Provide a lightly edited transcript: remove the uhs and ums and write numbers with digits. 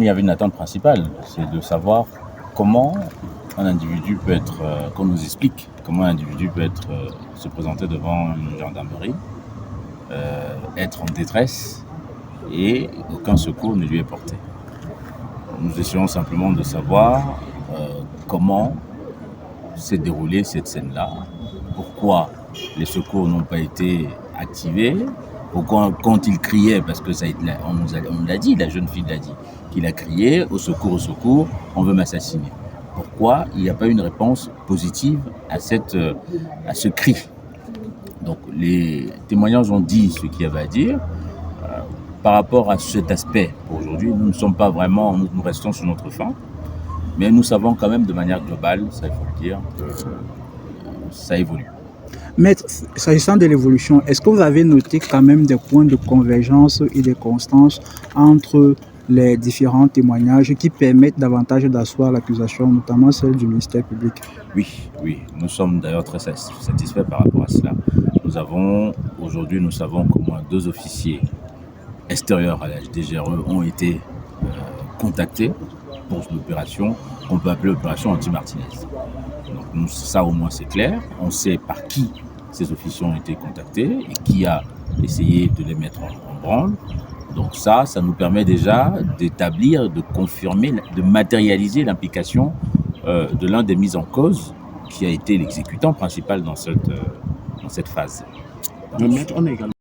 Il y avait une attente principale, c'est de savoir comment un individu peut être, qu'on nous explique comment un individu peut être, se présenter devant une gendarmerie, être en détresse et aucun secours ne lui est porté. Nous essayons simplement de savoir comment s'est déroulée cette scène-là, pourquoi les secours n'ont pas été activés, pourquoi quand il criait, parce que on l'a dit, la jeune fille l'a dit, qu'il a crié au secours, on veut m'assassiner. Pourquoi il n'y a pas eu une réponse positive à ce cri? Donc les témoignages ont dit ce qu'il y avait à dire. Par rapport à cet aspect, aujourd'hui, nous ne sommes pas vraiment, nous restons sur notre faim, mais nous savons quand même de manière globale, ça il faut le dire, que ça évolue. Maître, s'agissant de l'évolution, est-ce que vous avez noté quand même des points de convergence et de constance entre les différents témoignages qui permettent davantage d'asseoir l'accusation, notamment celle du ministère public? Oui, nous sommes d'ailleurs très satisfaits par rapport à cela. Aujourd'hui, nous savons qu'au moins 2 officiers extérieurs à la DGRE ont été contactés pour l'opération qu'on peut appeler l'opération anti-Martinez. Donc ça au moins c'est clair, on sait par qui ces officiers ont été contactés et qui a essayé de les mettre en branle. Donc ça nous permet déjà d'établir, de confirmer, de matérialiser l'implication de l'un des mis en cause qui a été l'exécutant principal dans cette phase. Le maître, on a également